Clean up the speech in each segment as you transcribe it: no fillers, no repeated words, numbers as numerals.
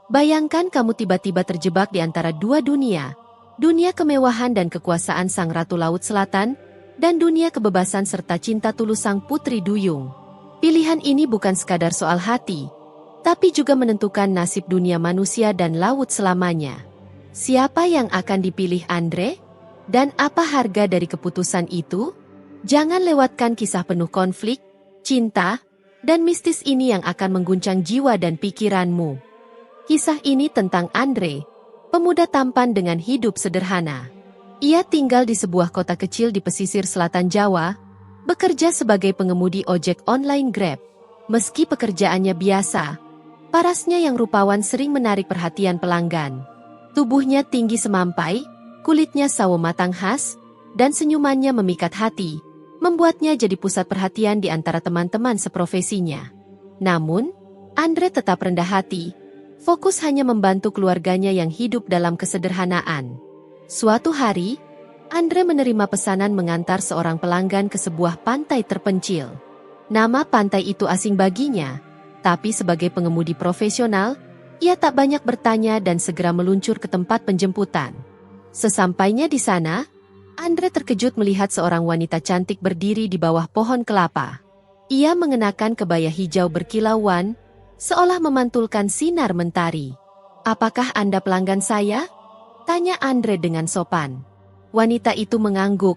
Bayangkan kamu tiba-tiba terjebak di antara dua dunia. Dunia kemewahan dan kekuasaan sang Ratu Laut Selatan, dan dunia kebebasan serta cinta tulus sang Putri Duyung. Pilihan ini bukan sekadar soal hati, tapi juga menentukan nasib dunia manusia dan laut selamanya. Siapa yang akan dipilih Andre? Dan apa harga dari keputusan itu? Jangan lewatkan kisah penuh konflik, cinta, dan mistis ini yang akan mengguncang jiwa dan pikiranmu. Kisah ini tentang Andre, pemuda tampan dengan hidup sederhana. Ia tinggal di sebuah kota kecil di pesisir selatan Jawa, bekerja sebagai pengemudi ojek online Grab. Meski pekerjaannya biasa, parasnya yang rupawan sering menarik perhatian pelanggan. Tubuhnya tinggi semampai, kulitnya sawo matang khas, dan senyumannya memikat hati, membuatnya jadi pusat perhatian di antara teman-teman seprofesinya. Namun, Andre tetap rendah hati, fokus hanya membantu keluarganya yang hidup dalam kesederhanaan. Suatu hari, Andre menerima pesanan mengantar seorang pelanggan ke sebuah pantai terpencil. Nama pantai itu asing baginya, tapi sebagai pengemudi profesional, ia tak banyak bertanya dan segera meluncur ke tempat penjemputan. Sesampainya di sana, Andre terkejut melihat seorang wanita cantik berdiri di bawah pohon kelapa. Ia mengenakan kebaya hijau berkilauan, seolah memantulkan sinar mentari. "Apakah Anda pelanggan saya?" tanya Andre dengan sopan. Wanita itu mengangguk,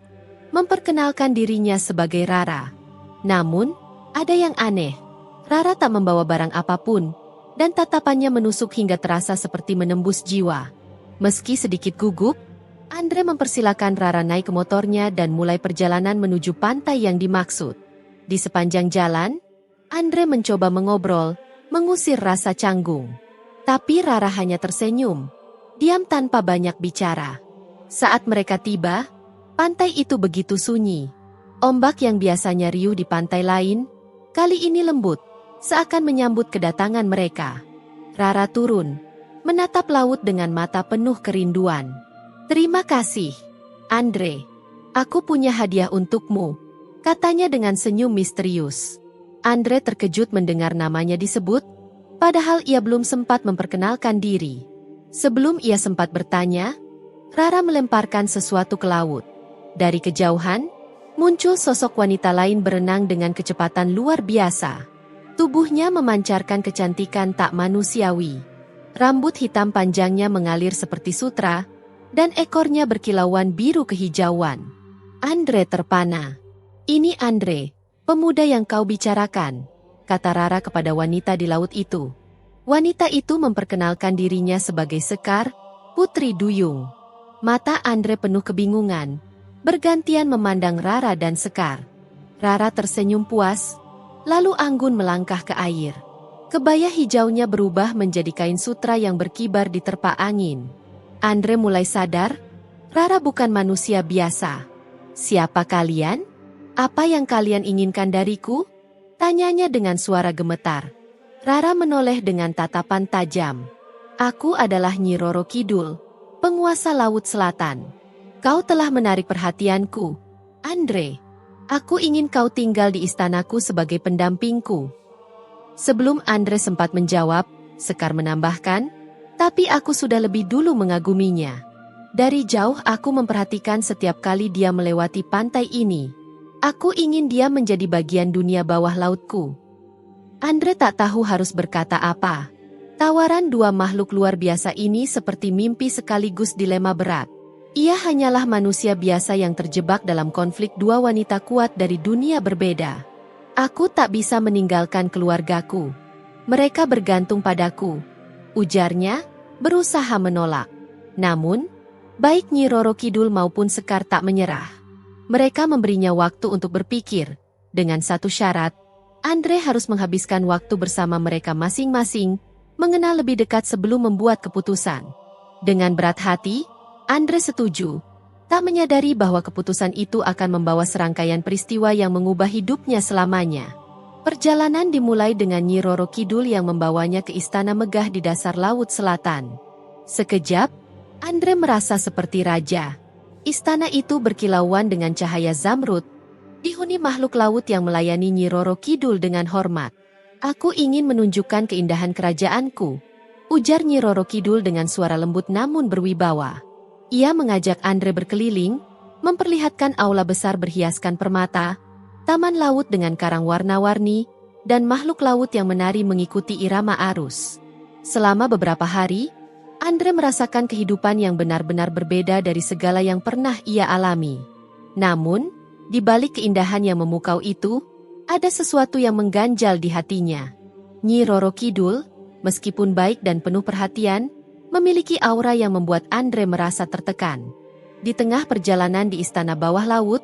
memperkenalkan dirinya sebagai Rara. Namun, ada yang aneh. Rara tak membawa barang apapun, dan tatapannya menusuk hingga terasa seperti menembus jiwa. Meski sedikit gugup, Andre mempersilakan Rara naik ke motornya dan mulai perjalanan menuju pantai yang dimaksud. Di sepanjang jalan, Andre mencoba mengobrol, mengusir rasa canggung. Tapi Rara hanya tersenyum, diam tanpa banyak bicara. Saat mereka tiba, pantai itu begitu sunyi. Ombak yang biasanya riuh di pantai lain, kali ini lembut, seakan menyambut kedatangan mereka. Rara turun, menatap laut dengan mata penuh kerinduan. "Terima kasih, Andre. Aku punya hadiah untukmu," katanya dengan senyum misterius. Andre terkejut mendengar namanya disebut, padahal ia belum sempat memperkenalkan diri. Sebelum ia sempat bertanya, Rara melemparkan sesuatu ke laut. Dari kejauhan, muncul sosok wanita lain berenang dengan kecepatan luar biasa. Tubuhnya memancarkan kecantikan tak manusiawi. Rambut hitam panjangnya mengalir seperti sutra, dan ekornya berkilauan biru kehijauan. Andre terpana. "Ini Andre, pemuda yang kau bicarakan," kata Rara kepada wanita di laut itu. Wanita itu memperkenalkan dirinya sebagai Sekar, Putri Duyung. Mata Andre penuh kebingungan, bergantian memandang Rara dan Sekar. Rara tersenyum puas, lalu anggun melangkah ke air. Kebaya hijaunya berubah menjadi kain sutra yang berkibar diterpa angin. Andre mulai sadar, Rara bukan manusia biasa. "Siapa kalian? Apa yang kalian inginkan dariku?" tanyanya dengan suara gemetar. Rara menoleh dengan tatapan tajam. "Aku adalah Nyi Roro Kidul, penguasa Laut Selatan. Kau telah menarik perhatianku, Andre. Aku ingin kau tinggal di istanaku sebagai pendampingku." Sebelum Andre sempat menjawab, Sekar menambahkan, "Tapi aku sudah lebih dulu mengaguminya. Dari jauh aku memperhatikan setiap kali dia melewati pantai ini. Aku ingin dia menjadi bagian dunia bawah lautku." Andre tak tahu harus berkata apa. Tawaran dua makhluk luar biasa ini seperti mimpi sekaligus dilema berat. Ia hanyalah manusia biasa yang terjebak dalam konflik dua wanita kuat dari dunia berbeda. "Aku tak bisa meninggalkan keluargaku. Mereka bergantung padaku," ujarnya, berusaha menolak. Namun, baik Nyi Roro Kidul maupun Sekar tak menyerah. Mereka memberinya waktu untuk berpikir, dengan satu syarat, Andre harus menghabiskan waktu bersama mereka masing-masing, mengenal lebih dekat sebelum membuat keputusan. Dengan berat hati, Andre setuju, tak menyadari bahwa keputusan itu akan membawa serangkaian peristiwa yang mengubah hidupnya selamanya. Perjalanan dimulai dengan Nyi Roro Kidul yang membawanya ke istana megah di dasar Laut Selatan. Sekejap, Andre merasa seperti raja. Istana itu berkilauan dengan cahaya zamrud, dihuni makhluk laut yang melayani Nyi Roro Kidul dengan hormat. "Aku ingin menunjukkan keindahan kerajaanku," ujar Nyi Roro Kidul dengan suara lembut namun berwibawa. Ia mengajak Andre berkeliling, memperlihatkan aula besar berhiaskan permata, taman laut dengan karang warna-warni, dan makhluk laut yang menari mengikuti irama arus. Selama beberapa hari, Andre merasakan kehidupan yang benar-benar berbeda dari segala yang pernah ia alami. Namun, di balik keindahan yang memukau itu, ada sesuatu yang mengganjal di hatinya. Nyi Roro Kidul, meskipun baik dan penuh perhatian, memiliki aura yang membuat Andre merasa tertekan. Di tengah perjalanan di istana bawah laut,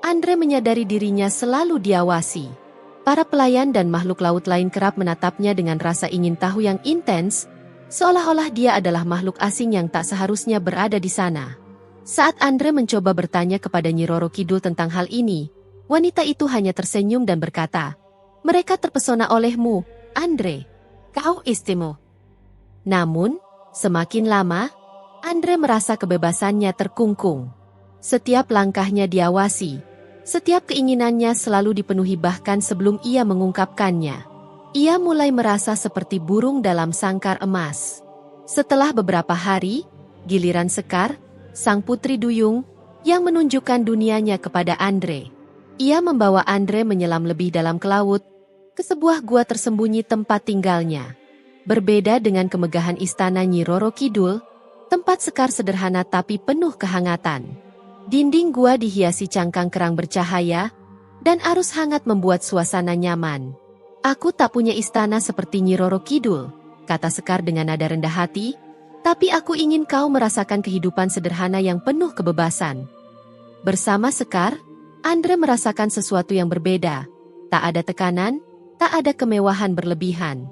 Andre menyadari dirinya selalu diawasi. Para pelayan dan makhluk laut lain kerap menatapnya dengan rasa ingin tahu yang intens, seolah-olah dia adalah makhluk asing yang tak seharusnya berada di sana. Saat Andre mencoba bertanya kepada Nyi Roro Kidul tentang hal ini, wanita itu hanya tersenyum dan berkata, "Mereka terpesona olehmu, Andre. Kau istimewa." Namun, semakin lama, Andre merasa kebebasannya terkungkung. Setiap langkahnya diawasi, setiap keinginannya selalu dipenuhi bahkan sebelum ia mengungkapkannya. Ia mulai merasa seperti burung dalam sangkar emas. Setelah beberapa hari, giliran Sekar, sang putri duyung, yang menunjukkan dunianya kepada Andre. Ia membawa Andre menyelam lebih dalam ke laut, ke sebuah gua tersembunyi tempat tinggalnya. Berbeda dengan kemegahan istana Nyi Roro Kidul, tempat Sekar sederhana tapi penuh kehangatan. Dinding gua dihiasi cangkang kerang bercahaya, dan arus hangat membuat suasana nyaman. "Aku tak punya istana seperti Nyi Roro Kidul," kata Sekar dengan nada rendah hati, "tapi aku ingin kau merasakan kehidupan sederhana yang penuh kebebasan." Bersama Sekar, Andre merasakan sesuatu yang berbeda. Tak ada tekanan, tak ada kemewahan berlebihan.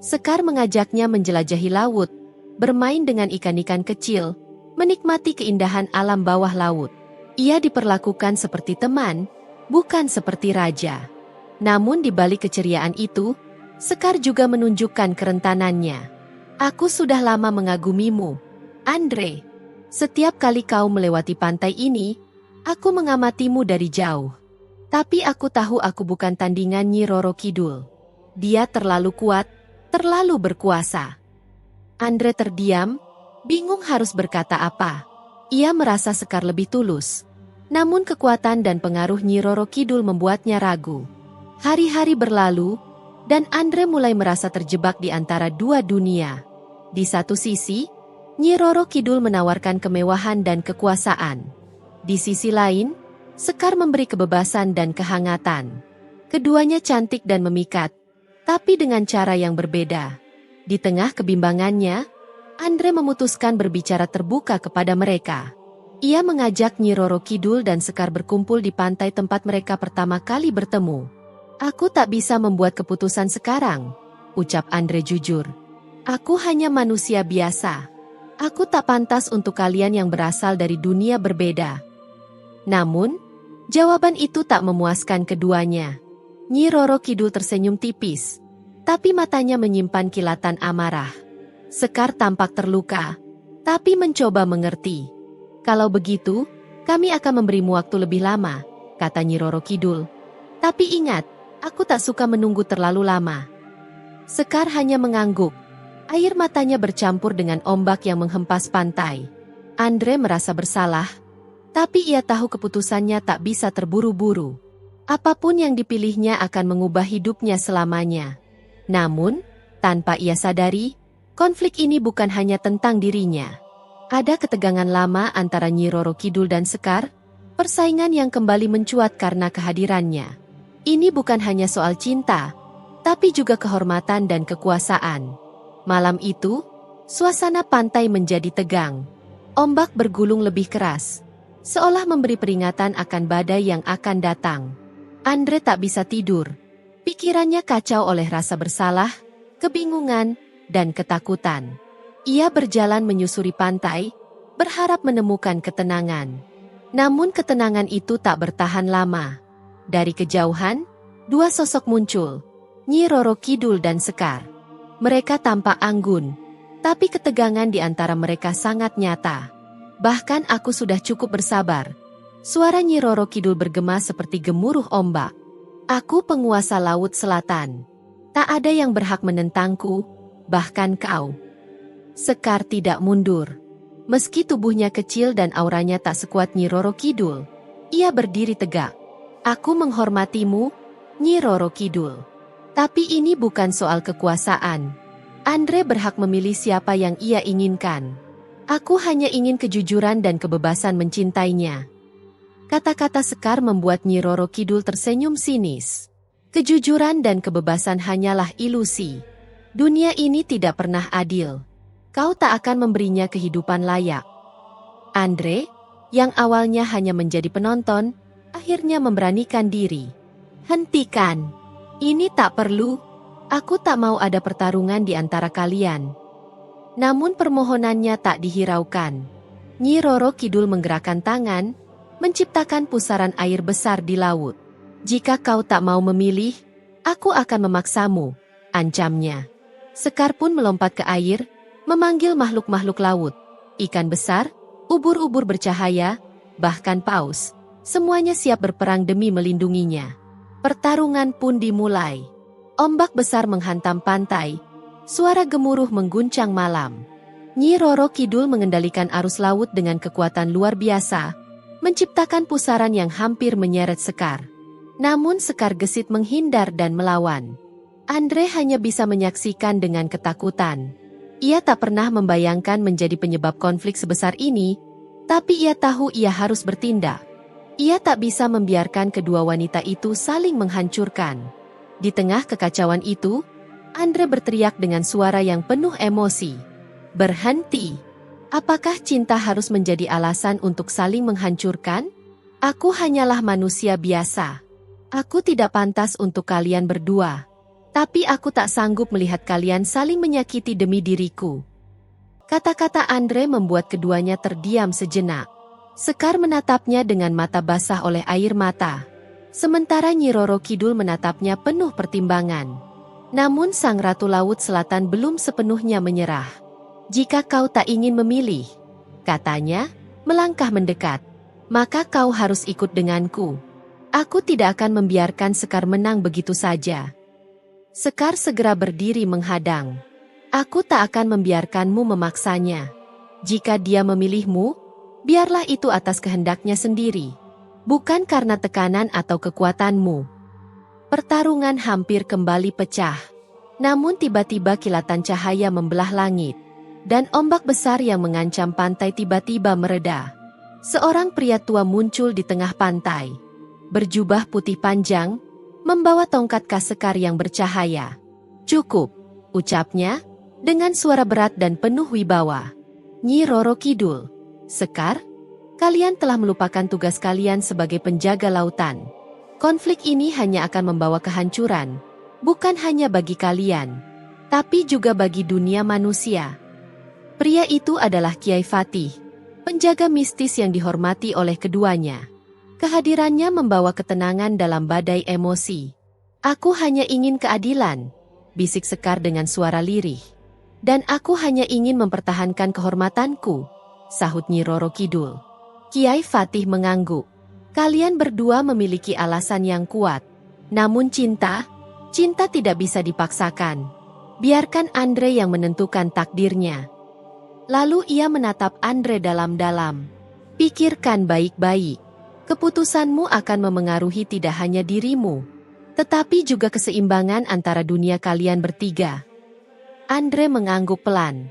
Sekar mengajaknya menjelajahi laut, bermain dengan ikan-ikan kecil, menikmati keindahan alam bawah laut. Ia diperlakukan seperti teman, bukan seperti raja. Namun di balik keceriaan itu, Sekar juga menunjukkan kerentanannya. "Aku sudah lama mengagumimu, Andre. Setiap kali kau melewati pantai ini, aku mengamatimu dari jauh. Tapi aku tahu aku bukan tandingan Nyi Roro Kidul. Dia terlalu kuat, terlalu berkuasa." Andre terdiam, bingung harus berkata apa. Ia merasa Sekar lebih tulus. Namun kekuatan dan pengaruh Nyi Roro Kidul membuatnya ragu. Hari-hari berlalu, dan Andre mulai merasa terjebak di antara dua dunia. Di satu sisi, Nyi Roro Kidul menawarkan kemewahan dan kekuasaan. Di sisi lain, Sekar memberi kebebasan dan kehangatan. Keduanya cantik dan memikat, tapi dengan cara yang berbeda. Di tengah kebimbangannya, Andre memutuskan berbicara terbuka kepada mereka. Ia mengajak Nyi Roro Kidul dan Sekar berkumpul di pantai tempat mereka pertama kali bertemu. "Aku tak bisa membuat keputusan sekarang," ucap Andre jujur. "Aku hanya manusia biasa. Aku tak pantas untuk kalian yang berasal dari dunia berbeda." Namun, jawaban itu tak memuaskan keduanya. Nyi Roro Kidul tersenyum tipis, tapi matanya menyimpan kilatan amarah. Sekar tampak terluka, tapi mencoba mengerti. "Kalau begitu, kami akan memberimu waktu lebih lama," kata Nyi Roro Kidul. "Tapi ingat, aku tak suka menunggu terlalu lama." Sekar hanya mengangguk. Air matanya bercampur dengan ombak yang menghempas pantai. Andre merasa bersalah, tapi ia tahu keputusannya tak bisa terburu-buru. Apapun yang dipilihnya akan mengubah hidupnya selamanya. Namun, tanpa ia sadari, konflik ini bukan hanya tentang dirinya. Ada ketegangan lama antara Nyi Roro Kidul dan Sekar, persaingan yang kembali mencuat karena kehadirannya. Ini bukan hanya soal cinta, tapi juga kehormatan dan kekuasaan. Malam itu, suasana pantai menjadi tegang. Ombak bergulung lebih keras, seolah memberi peringatan akan badai yang akan datang. Andre tak bisa tidur. Pikirannya kacau oleh rasa bersalah, kebingungan, dan ketakutan. Ia berjalan menyusuri pantai, berharap menemukan ketenangan. Namun ketenangan itu tak bertahan lama. Dari kejauhan, dua sosok muncul, Nyi Roro Kidul dan Sekar. Mereka tampak anggun, tapi ketegangan di antara mereka sangat nyata. "Bahkan aku sudah cukup bersabar." Suara Nyi Roro Kidul bergema seperti gemuruh ombak. "Aku penguasa Laut Selatan. Tak ada yang berhak menentangku, bahkan kau." Sekar tidak mundur. Meski tubuhnya kecil dan auranya tak sekuat Nyi Roro Kidul, ia berdiri tegak. Aku menghormatimu, Nyi Roro Kidul. Tapi ini bukan soal kekuasaan. Andre berhak memilih siapa yang ia inginkan. Aku hanya ingin kejujuran dan kebebasan mencintainya. Kata-kata Sekar membuat Nyi Roro Kidul tersenyum sinis. Kejujuran dan kebebasan hanyalah ilusi. Dunia ini tidak pernah adil. Kau tak akan memberinya kehidupan layak. Andre, yang awalnya hanya menjadi penonton, akhirnya memberanikan diri. Hentikan. Ini tak perlu. Aku tak mau ada pertarungan di antara kalian. Namun permohonannya tak dihiraukan. Nyi Roro Kidul menggerakkan tangan, menciptakan pusaran air besar di laut. Jika kau tak mau memilih, aku akan memaksamu, ancamnya. Sekar pun melompat ke air, memanggil makhluk-makhluk laut, ikan besar, ubur-ubur bercahaya, bahkan paus. Semuanya siap berperang demi melindunginya. Pertarungan pun dimulai. Ombak besar menghantam pantai. Suara gemuruh mengguncang malam. Nyi Roro Kidul mengendalikan arus laut dengan kekuatan luar biasa, menciptakan pusaran yang hampir menyeret Sekar. Namun Sekar gesit menghindar dan melawan. Andre hanya bisa menyaksikan dengan ketakutan. Ia tak pernah membayangkan menjadi penyebab konflik sebesar ini, tapi ia tahu ia harus bertindak. Ia tak bisa membiarkan kedua wanita itu saling menghancurkan. Di tengah kekacauan itu, Andre berteriak dengan suara yang penuh emosi. Berhenti! Apakah cinta harus menjadi alasan untuk saling menghancurkan? Aku hanyalah manusia biasa. Aku tidak pantas untuk kalian berdua. Tapi aku tak sanggup melihat kalian saling menyakiti demi diriku. Kata-kata Andre membuat keduanya terdiam sejenak. Sekar menatapnya dengan mata basah oleh air mata. Sementara Nyi Roro Kidul menatapnya penuh pertimbangan. Namun Sang Ratu Laut Selatan belum sepenuhnya menyerah. Jika kau tak ingin memilih, katanya, melangkah mendekat, maka kau harus ikut denganku. Aku tidak akan membiarkan Sekar menang begitu saja. Sekar segera berdiri menghadang. Aku tak akan membiarkanmu memaksanya. Jika dia memilihmu, biarlah itu atas kehendaknya sendiri. Bukan karena tekanan atau kekuatanmu. Pertarungan hampir kembali pecah. Namun tiba-tiba kilatan cahaya membelah langit. Dan ombak besar yang mengancam pantai tiba-tiba mereda. Seorang pria tua muncul di tengah pantai. Berjubah putih panjang, membawa tongkat khas Sekar yang bercahaya. Cukup, ucapnya, dengan suara berat dan penuh wibawa. Nyi Roro Kidul, Sekar, kalian telah melupakan tugas kalian sebagai penjaga lautan. Konflik ini hanya akan membawa kehancuran, bukan hanya bagi kalian, tapi juga bagi dunia manusia. Pria itu adalah Kiai Fatih, penjaga mistis yang dihormati oleh keduanya. Kehadirannya membawa ketenangan dalam badai emosi. Aku hanya ingin keadilan, bisik Sekar dengan suara lirih. Dan aku hanya ingin mempertahankan kehormatanku, sahut Nyi Roro Kidul. Kiai Fatih mengangguk. Kalian berdua memiliki alasan yang kuat. Namun cinta tidak bisa dipaksakan. Biarkan Andre yang menentukan takdirnya. Lalu ia menatap Andre dalam-dalam. Pikirkan baik-baik. Keputusanmu akan memengaruhi tidak hanya dirimu, tetapi juga keseimbangan antara dunia kalian bertiga. Andre mengangguk pelan.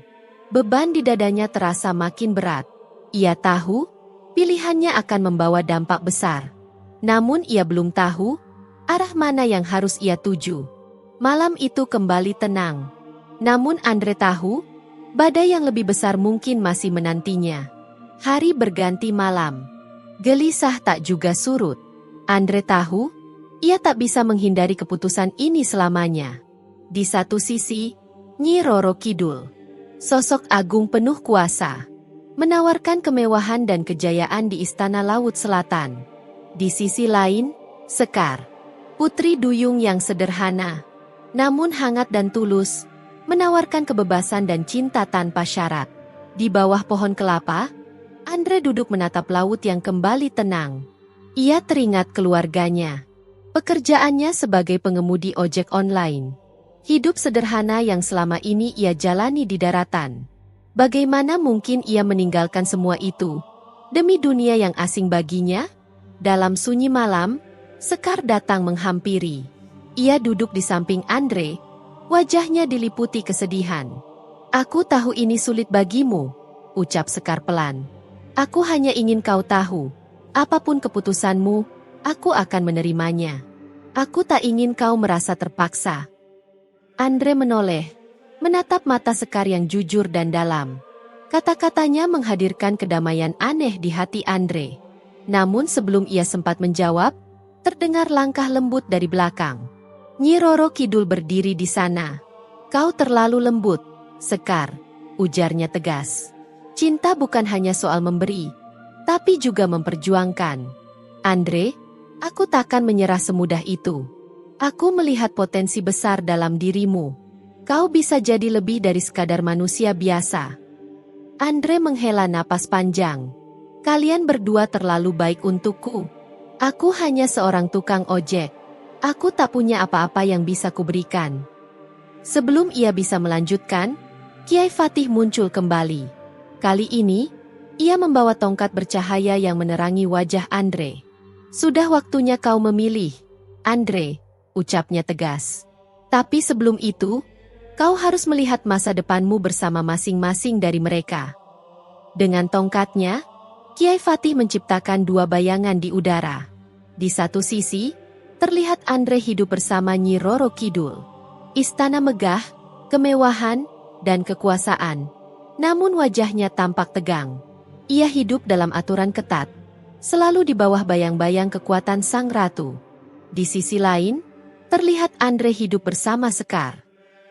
Beban di dadanya terasa makin berat. Ia tahu, pilihannya akan membawa dampak besar. Namun ia belum tahu, arah mana yang harus ia tuju. Malam itu kembali tenang. Namun Andre tahu, badai yang lebih besar mungkin masih menantinya. Hari berganti malam. Gelisah tak juga surut. Andre tahu, ia tak bisa menghindari keputusan ini selamanya. Di satu sisi, Nyi Roro Kidul, sosok agung penuh kuasa, menawarkan kemewahan dan kejayaan di Istana Laut Selatan. Di sisi lain, Sekar, putri duyung yang sederhana, namun hangat dan tulus, menawarkan kebebasan dan cinta tanpa syarat. Di bawah pohon kelapa, Andre duduk menatap laut yang kembali tenang. Ia teringat keluarganya. Pekerjaannya sebagai pengemudi ojek online. Hidup sederhana yang selama ini ia jalani di daratan. Bagaimana mungkin ia meninggalkan semua itu demi dunia yang asing baginya? Dalam sunyi malam, Sekar datang menghampiri. Ia duduk di samping Andre, wajahnya diliputi kesedihan. "Aku tahu ini sulit bagimu," ucap Sekar pelan. "Aku hanya ingin kau tahu, apapun keputusanmu, aku akan menerimanya. Aku tak ingin kau merasa terpaksa." Andre menoleh, menatap mata Sekar yang jujur dan dalam. Kata-katanya menghadirkan kedamaian aneh di hati Andre. Namun sebelum ia sempat menjawab, terdengar langkah lembut dari belakang. Nyi Roro Kidul berdiri di sana. "Kau terlalu lembut, Sekar," ujarnya tegas. "Cinta bukan hanya soal memberi, tapi juga memperjuangkan. Andre, aku takkan menyerah semudah itu. Aku melihat potensi besar dalam dirimu. Kau bisa jadi lebih dari sekadar manusia biasa." Andre menghela napas panjang. "Kalian berdua terlalu baik untukku. Aku hanya seorang tukang ojek. Aku tak punya apa-apa yang bisa kuberikan." Sebelum ia bisa melanjutkan, Kiai Fatih muncul kembali. Kali ini, ia membawa tongkat bercahaya yang menerangi wajah Andre. "Sudah waktunya kau memilih, Andre," ucapnya tegas. "Tapi sebelum itu, kau harus melihat masa depanmu bersama masing-masing dari mereka." Dengan tongkatnya, Kiai Fatih menciptakan dua bayangan di udara. Di satu sisi, terlihat Andre hidup bersama Nyi Roro Kidul. Istana megah, kemewahan, dan kekuasaan. Namun wajahnya tampak tegang. Ia hidup dalam aturan ketat, selalu di bawah bayang-bayang kekuatan sang ratu. Di sisi lain, terlihat Andre hidup bersama Sekar.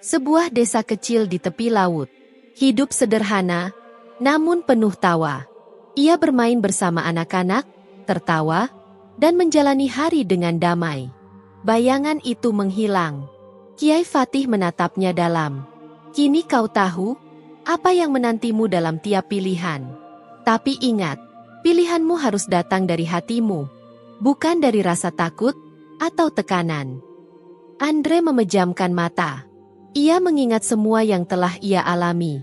Sebuah desa kecil di tepi laut. Hidup sederhana, namun penuh tawa. Ia bermain bersama anak-anak, tertawa, dan menjalani hari dengan damai. Bayangan itu menghilang. Kiai Fatih menatapnya dalam. "Kini kau tahu apa yang menantimu dalam tiap pilihan. Tapi ingat, pilihanmu harus datang dari hatimu, bukan dari rasa takut atau tekanan." Andre memejamkan mata. Ia mengingat semua yang telah ia alami.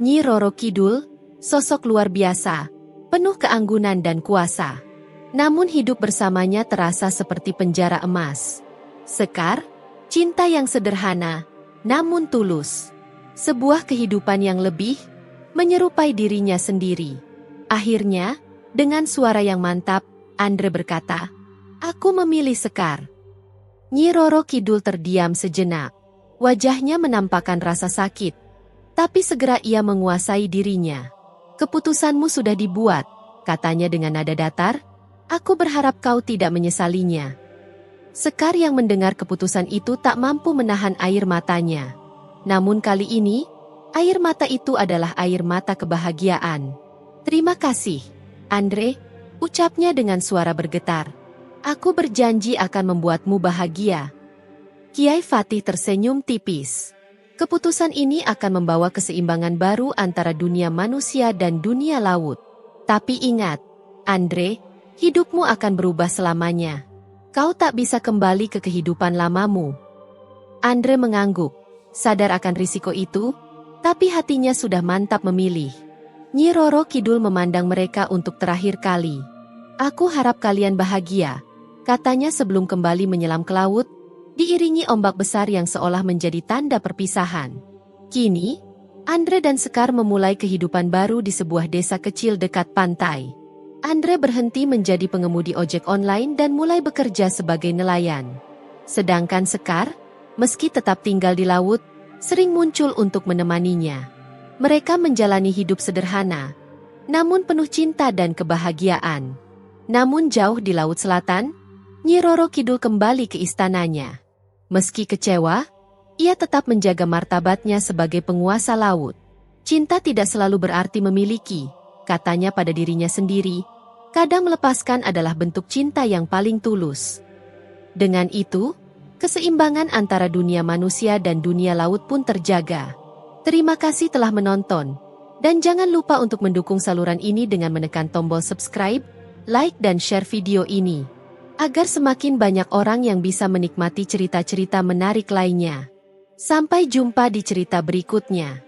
Nyi Roro Kidul, sosok luar biasa, penuh keanggunan dan kuasa. Namun hidup bersamanya terasa seperti penjara emas. Sekar, cinta yang sederhana, namun tulus. Sebuah kehidupan yang lebih, menyerupai dirinya sendiri. Akhirnya, dengan suara yang mantap, Andre berkata, "Aku memilih Sekar." Nyi Roro Kidul terdiam sejenak. Wajahnya menampakkan rasa sakit. Tapi segera ia menguasai dirinya. "Keputusanmu sudah dibuat," katanya dengan nada datar. "Aku berharap kau tidak menyesalinya." Sekar yang mendengar keputusan itu tak mampu menahan air matanya. Namun kali ini, air mata itu adalah air mata kebahagiaan. "Terima kasih, Andre," ucapnya dengan suara bergetar. "Aku berjanji akan membuatmu bahagia." Kiai Fatih tersenyum tipis. Keputusan ini akan membawa keseimbangan baru antara dunia manusia dan dunia laut. Tapi ingat, Andre, hidupmu akan berubah selamanya. Kau tak bisa kembali ke kehidupan lamamu. Andre mengangguk, sadar akan risiko itu, tapi hatinya sudah mantap memilih. Nyi Roro Kidul memandang mereka untuk terakhir kali. "Aku harap kalian bahagia," katanya sebelum kembali menyelam ke laut, diiringi ombak besar yang seolah menjadi tanda perpisahan. Kini, Andre dan Sekar memulai kehidupan baru di sebuah desa kecil dekat pantai. Andre berhenti menjadi pengemudi ojek online dan mulai bekerja sebagai nelayan. Sedangkan Sekar, meski tetap tinggal di laut, sering muncul untuk menemaninya. Mereka menjalani hidup sederhana, namun penuh cinta dan kebahagiaan. Namun jauh di Laut Selatan, Nyi Roro Kidul kembali ke istananya. Meski kecewa, ia tetap menjaga martabatnya sebagai penguasa laut. "Cinta tidak selalu berarti memiliki," katanya pada dirinya sendiri. "Kadang melepaskan adalah bentuk cinta yang paling tulus." Dengan itu, keseimbangan antara dunia manusia dan dunia laut pun terjaga. Terima kasih telah menonton. Dan jangan lupa untuk mendukung saluran ini dengan menekan tombol subscribe, like dan share video ini, agar semakin banyak orang yang bisa menikmati cerita-cerita menarik lainnya. Sampai jumpa di cerita berikutnya.